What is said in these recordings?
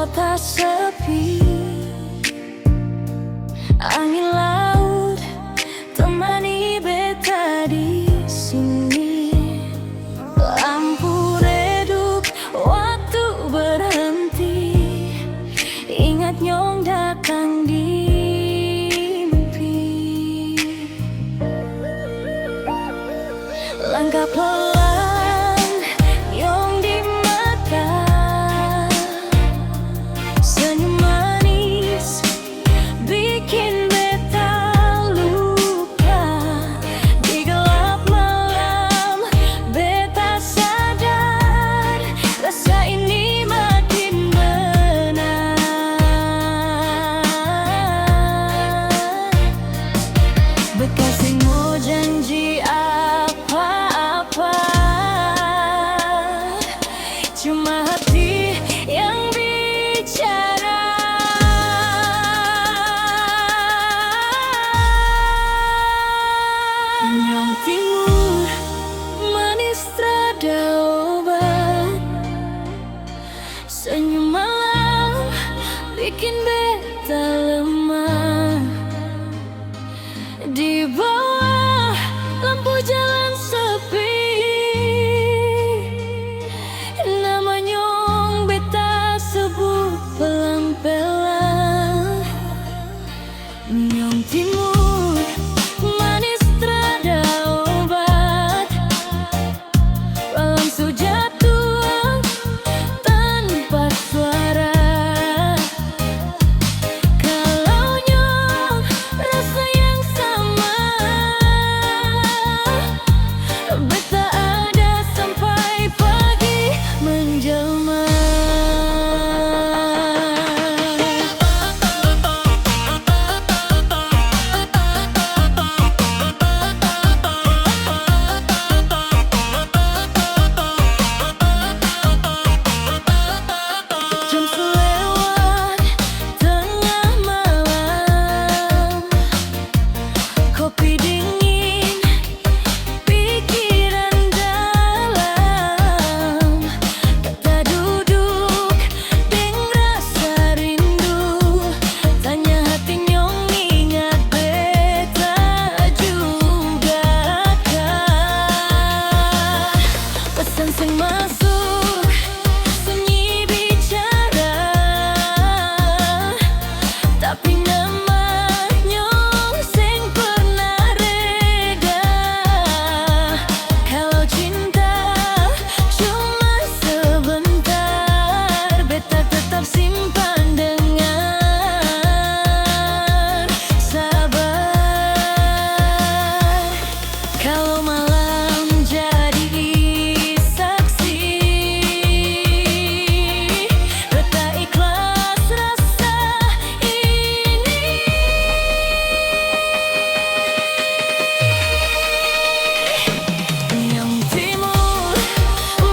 kota sepi, angin laut temani beta di sini. Lampu redup, waktu berhenti, ingat nyong datang di mimpi. Langkah pelan nyong di mata, senyum manis bikin beta lupa. Di gelap malam beta sadar, rasa ini makin benar. Beta sing mau janji apa-apa, cuma hati yang bicara. Nyong timur manis trada obat, senyum malam bikin beta lemah. Di bawah lampu jalan sepi, nama nyong beta sebut pelan-pelan. Nyong timur manis trada obat, malam sejatuh tanpa suara. Kalau nyong rasa yang sama, beta ada sampai pagi menjelma. Jam selewat tengah malam, kopi dingin, pikiran dalam. Beta duduk deng rasa rindu, tanya hati nyong ingat beta juga kan. Pesan sing masuk sunyi bicara, tapi nama nyong sing pernah reda. Kalau cinta cuma sebentar, beta tetap simpan dengan sabar. Kalau malam jadi saksi, beta ikhlas rasa ini. Nyong timur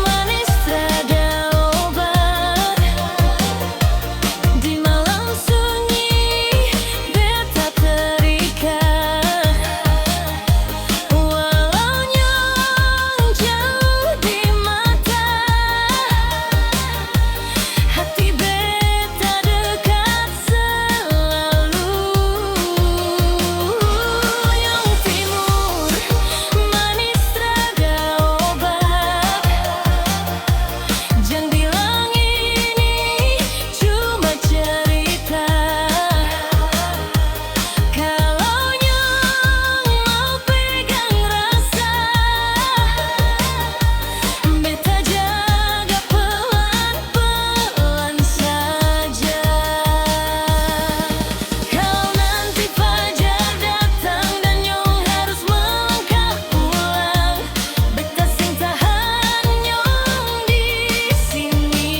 manis trada obat, di malam sunyi beta terikat. Walau nyong jauh di mata, hati beta dekat selalu. Nyong timur manis trada obat, jangan bilang ini cuma cerita. Kalau nyong mau pegang rasa, beta jaga pelan-pelan saja. Kalau nanti fajar datang dan nyong harus melangkah pulang, beta sing tahan nyong di sini.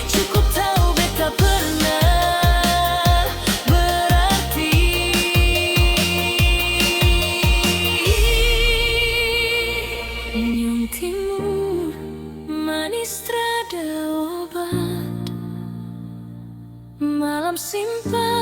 Cukup tahu beta pernah berarti. Nyong timur manis trada obat, malam simpan